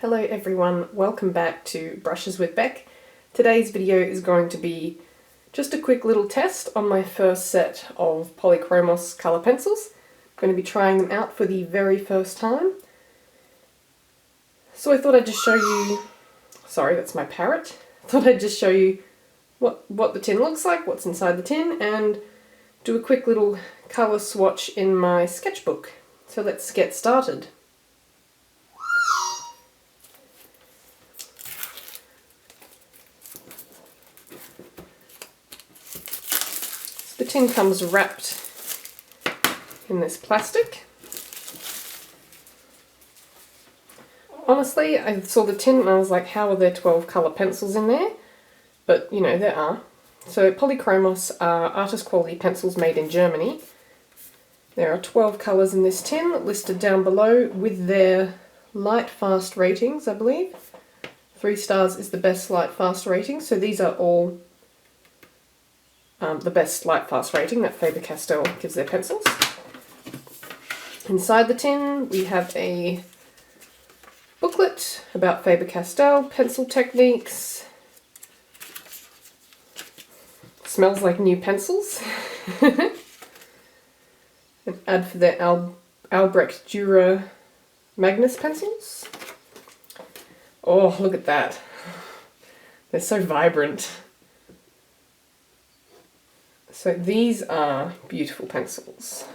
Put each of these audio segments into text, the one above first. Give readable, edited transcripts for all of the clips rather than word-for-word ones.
Hello everyone, welcome back to Brushes with Beck. Today's video is going to be just a quick little test on my first set of Polychromos colour pencils. I'm going to be trying them out for the very first time. So I thought I'd just show you, sorry that's my parrot, thought I'd just show you what the tin looks like, what's inside the tin, and do a quick little colour swatch in my sketchbook. So let's get started. The tin comes wrapped in this plastic. Honestly, I saw the tin and I was like, how are there 12 colour pencils in there? But, you know, there are. So Polychromos are artist quality pencils made in Germany. There are 12 colours in this tin, listed down below with their light fast ratings, I believe. 3 stars is the best light fast rating, so these are all the best light fast rating that Faber-Castell gives their pencils. Inside the tin we have a booklet about Faber-Castell pencil techniques. Smells like new pencils. An ad for their Albrecht Dürer Magnus pencils. Oh, look at that. They're so vibrant. So these are beautiful pencils.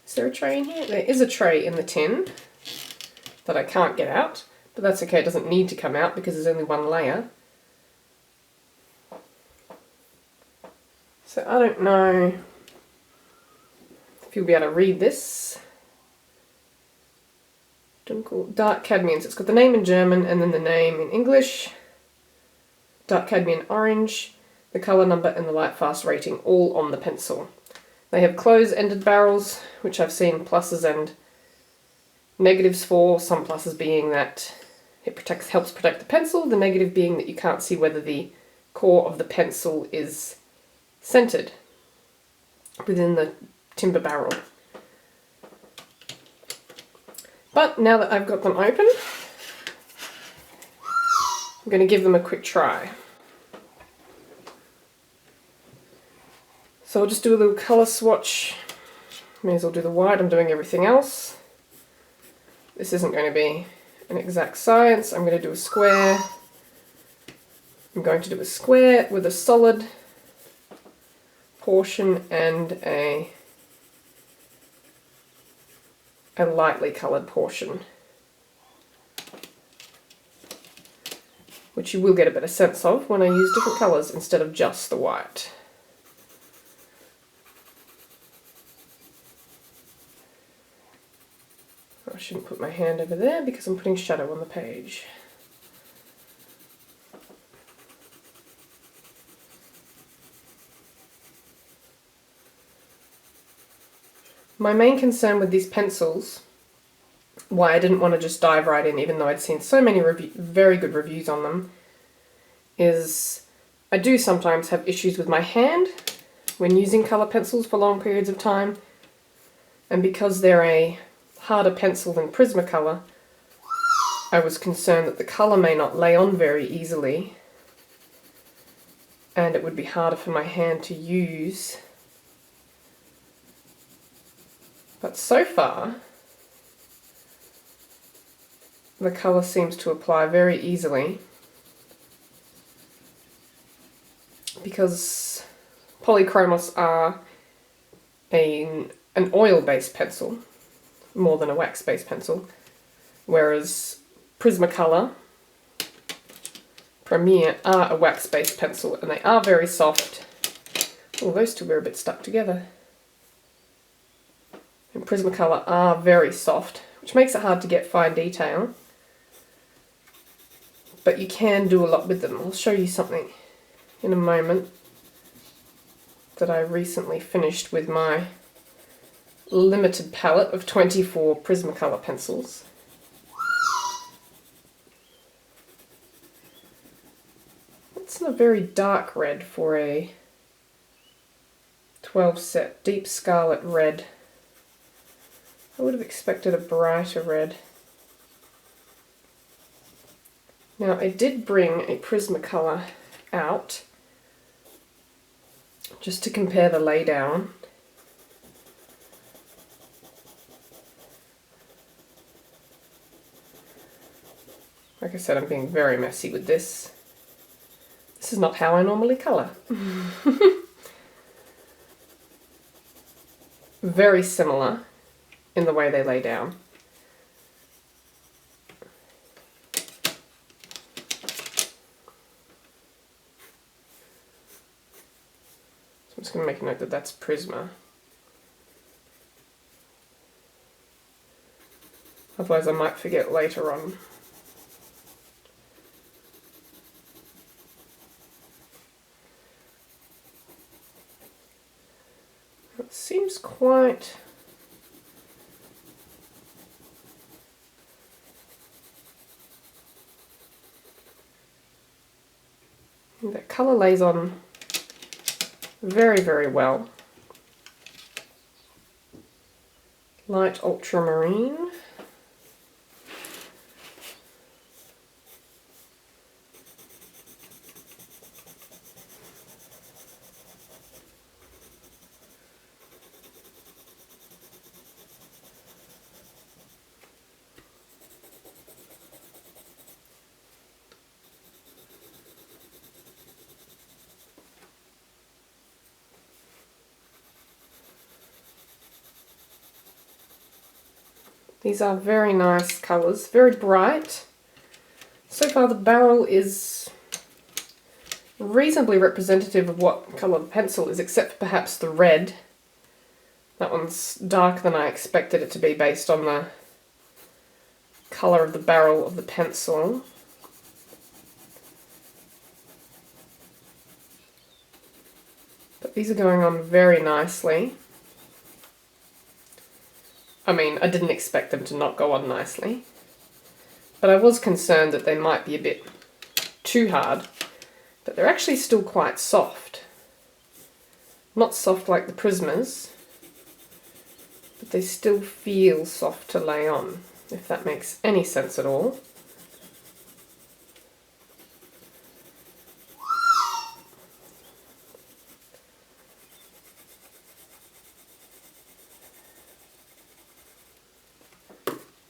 Is there a tray in here? There is a tray in the tin that I can't get out, but that's okay, it doesn't need to come out because there's only one layer. So I don't know if you'll be able to read this. Dark cadmium, so it's got the name in German and then the name in English. Dark cadmium orange, the colour number and the light fast rating all on the pencil. They have close-ended barrels, which I've seen pluses and negatives for, some pluses being that it helps protect the pencil, the negative being that you can't see whether the core of the pencil is centered within the timber barrel. But now that I've got them open, I'm going to give them a quick try. So I'll just do a little colour swatch. May as well do the white, I'm doing everything else. This isn't going to be an exact science, I'm going to do a square. I'm going to do a square with a solid portion and a lightly coloured portion, which you will get a better sense of when I use different colours instead of just the white. I shouldn't put my hand over there because I'm putting shadow on the page. My main concern with these pencils, why I didn't want to just dive right in even though I'd seen so many very good reviews on them, is I do sometimes have issues with my hand when using colour pencils for long periods of time, and because they're a harder pencil than Prismacolor, I was concerned that the colour may not lay on very easily and it would be harder for my hand to use. But so far, the colour seems to apply very easily because Polychromos are an oil-based pencil more than a wax-based pencil, whereas Prismacolor, Premier are a wax-based pencil and they are very soft. Oh, those two were a bit stuck together. And Prismacolor are very soft, which makes it hard to get fine detail, but you can do a lot with them. I'll show you something in a moment that I recently finished with my limited palette of 24 Prismacolor pencils. It's a very dark red for a 12 set, deep scarlet red. I would have expected a brighter red. Now I did bring a Prismacolor out just to compare the laydown. Like I said, I'm being very messy with this. This is not how I normally colour. Very similar in the way they lay down. So I'm just going to make a note that that's Prisma. Otherwise I might forget later on. It seems quite... That colour lays on very, very well. Light ultramarine. These are very nice colours, very bright. So far the barrel is reasonably representative of what colour the pencil is, except for perhaps the red. That one's darker than I expected it to be based on the colour of the barrel of the pencil. But these are going on very nicely. I mean, I didn't expect them to not go on nicely, but I was concerned that they might be a bit too hard, but they're actually still quite soft. Not soft like the Prismas, but they still feel soft to lay on, if that makes any sense at all.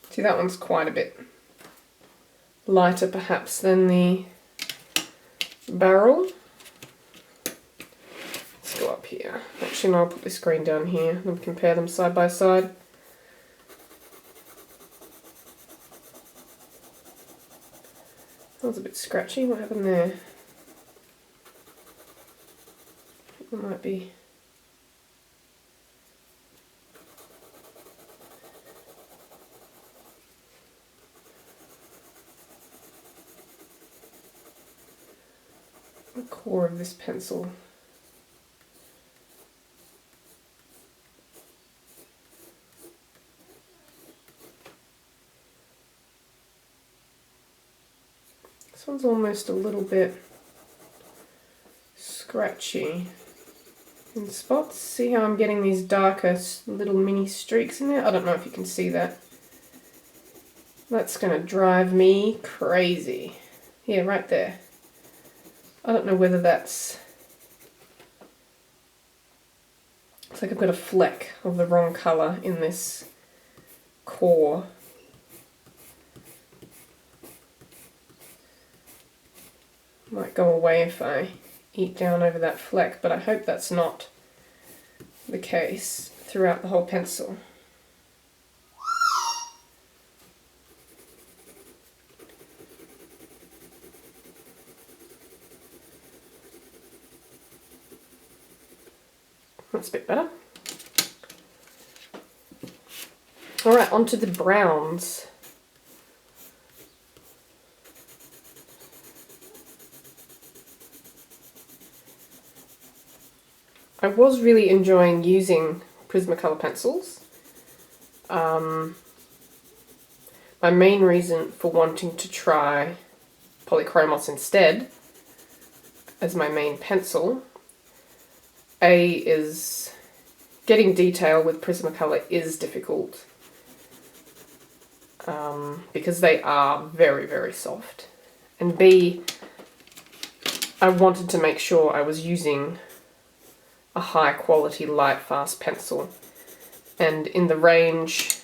See, that one's quite a bit lighter perhaps than the barrel. Let's go up here. Actually, no, I'll put this green down here and compare them side by side. That was a bit scratchy. What happened there? I think there might be... the core of this pencil. This one's almost a little bit scratchy in spots. See how I'm getting these darker little mini streaks in there? I don't know if you can see that. That's going to drive me crazy. Yeah, right there. I don't know whether that's... It's like I've got a fleck of the wrong colour in this core. Might go away if I eat down over that fleck, but I hope that's not the case throughout the whole pencil. That's a bit better. Alright, onto the browns. I was really enjoying using Prismacolor pencils. My main reason for wanting to try Polychromos instead as my main pencil, A, is getting detail with Prismacolor is difficult. because they are very, very soft. And B, I wanted to make sure I was using a high quality light fast pencil. And in the range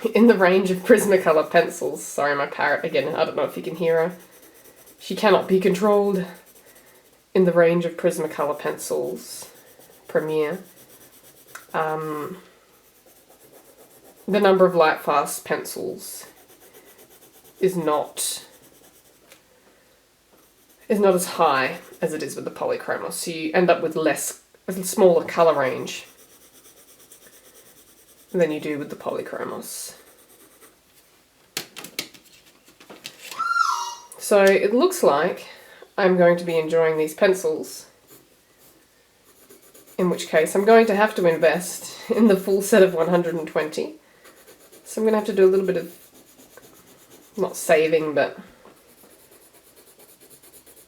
of Prismacolor pencils, sorry my parrot again, I don't know if you can hear her, she cannot be controlled. In the range of Prismacolor pencils, Premier, the number of light fast pencils is not as high as it is with the Polychromos, so you end up with a smaller colour range than you do with the Polychromos. So it looks like I'm going to be enjoying these pencils, in which case I'm going to have to invest in the full set of 120. So I'm going to have to do a little bit of, not saving, but,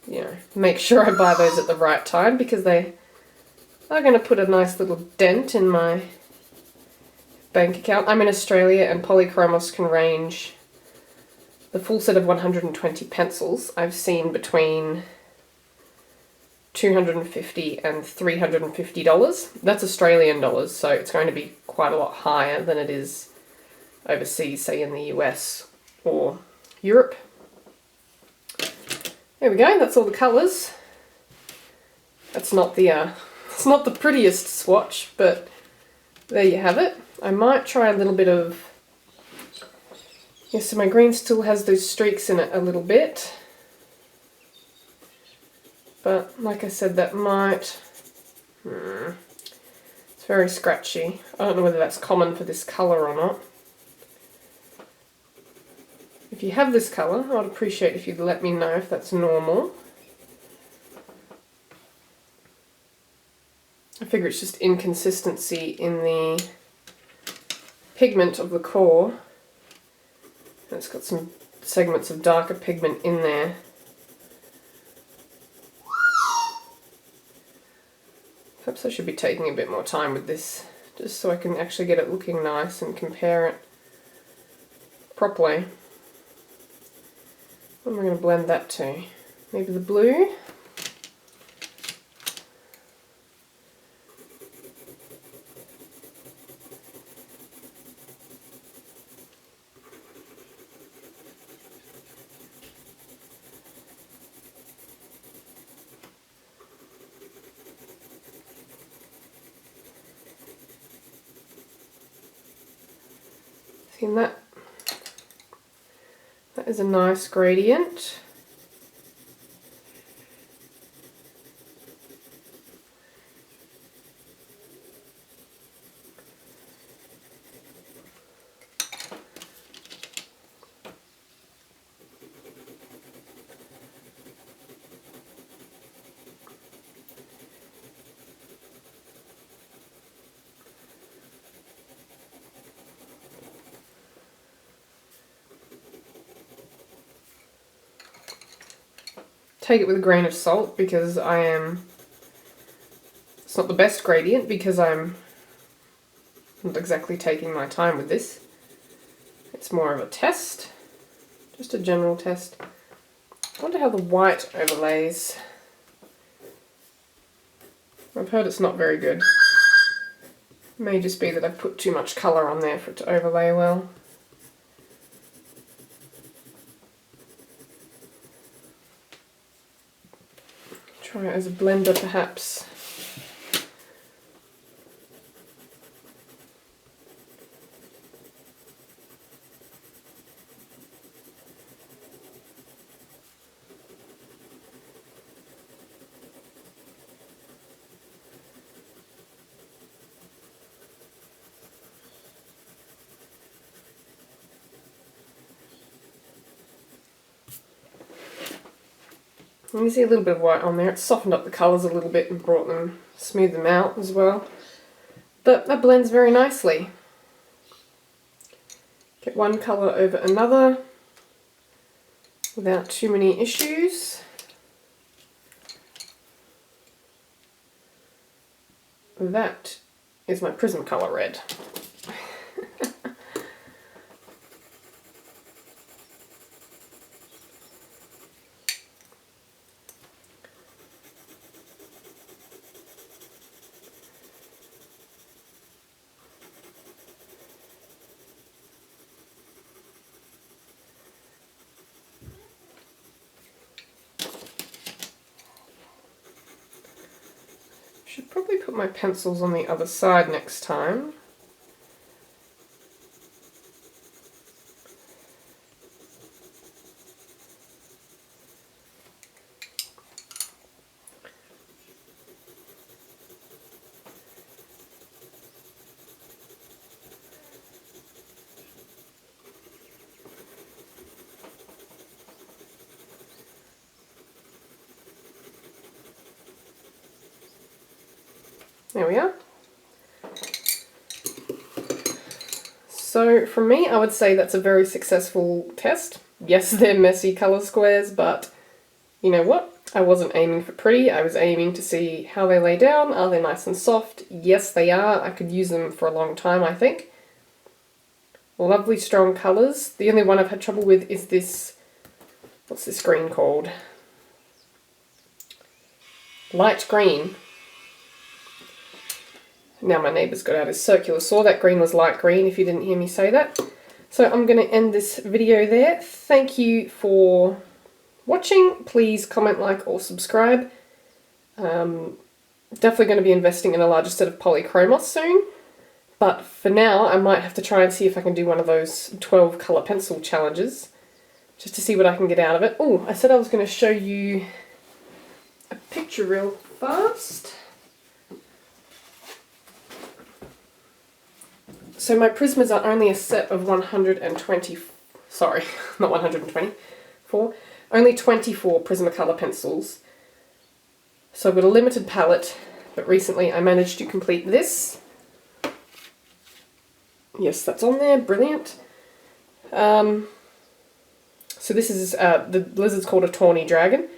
you know, make sure I buy those at the right time, because they are going to put a nice little dent in my bank account. I'm in Australia and Polychromos can range, the full set of 120 pencils I've seen between $250 and $350. That's Australian dollars, so it's going to be quite a lot higher than it is overseas, say in the US or Europe. There we go, that's all the colours. It's not the prettiest swatch, but there you have it. I might try a little bit of, yes, so my green still has those streaks in it a little bit. But like I said, that might, it's very scratchy. I don't know whether that's common for this colour or not. If you have this colour, I'd appreciate if you'd let me know if that's normal. I figure it's just inconsistency in the pigment of the core. And it's got some segments of darker pigment in there. Perhaps I should be taking a bit more time with this, just so I can actually get it looking nice and compare it properly. What am I going to blend that to? Maybe the blue? See, that is a nice gradient. Take it with a grain of salt, because it's not the best gradient, because I'm not exactly taking my time with this. It's more of a test, just a general test. I wonder how the white overlays. I've heard it's not very good. It may just be that I've put too much colour on there for it to overlay well. Try it as a blender perhaps. You can see a little bit of white on there. It's softened up the colours a little bit and smoothed them out as well. But that blends very nicely. Get one colour over another without too many issues. That is my Prismacolor red. Should probably put my pencils on the other side next time. There we are. So from me, I would say that's a very successful test. Yes, they're messy colour squares, but you know what? I wasn't aiming for pretty, I was aiming to see how they lay down. Are they nice and soft? Yes, they are. I could use them for a long time, I think. Lovely strong colours. The only one I've had trouble with is this, what's this green called? Light green. Now my neighbour's got out his circular saw. That green was light green, if you didn't hear me say that. So I'm going to end this video there. Thank you for watching. Please comment, like, or subscribe. Definitely going to be investing in a larger set of Polychromos soon. But for now, I might have to try and see if I can do one of those 12 colour pencil challenges. Just to see what I can get out of it. Oh, I said I was going to show you a picture real fast. So my Prismas are only a set of 120, sorry, not 124, only 24 Prismacolor pencils. So I've got a limited palette, but recently I managed to complete this. Yes, that's on there, brilliant. So this is, the lizard's called a tawny dragon.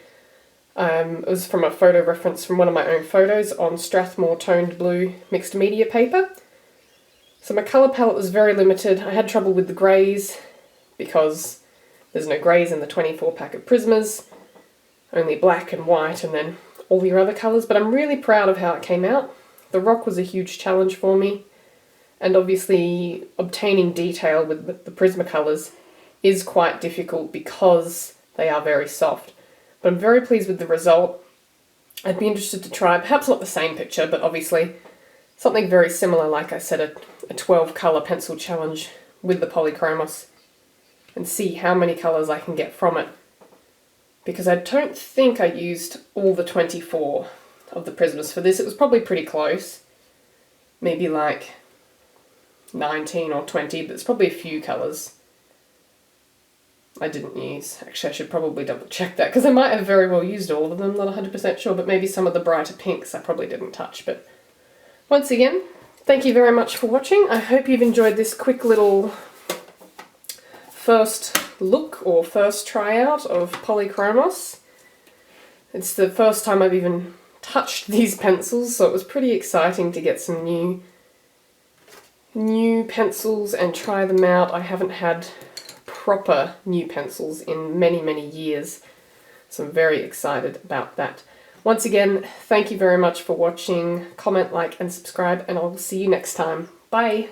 It was from a photo reference from one of my own photos on Strathmore toned blue mixed media paper. So my colour palette was very limited. I had trouble with the greys because there's no greys in the 24 pack of Prismas, only black and white and then all your other colours, but I'm really proud of how it came out. The rock was a huge challenge for me, and obviously obtaining detail with the Prismacolors is quite difficult because they are very soft. But I'm very pleased with the result. I'd be interested to try, perhaps not the same picture, but obviously something very similar, like I said, a 12 colour pencil challenge with the Polychromos, and see how many colours I can get from it. Because I don't think I used all the 24 of the Prismas for this. It was probably pretty close. Maybe like 19 or 20, but it's probably a few colours I didn't use. Actually, I should probably double check that, because I might have very well used all of them, not 100% sure, but maybe some of the brighter pinks I probably didn't touch. But once again, thank you very much for watching. I hope you've enjoyed this quick little first look or first tryout of Polychromos. It's the first time I've even touched these pencils, so it was pretty exciting to get some new pencils and try them out. I haven't had proper new pencils in many, many years, so I'm very excited about that. Once again, thank you very much for watching. Comment, like, and subscribe, and I'll see you next time. Bye!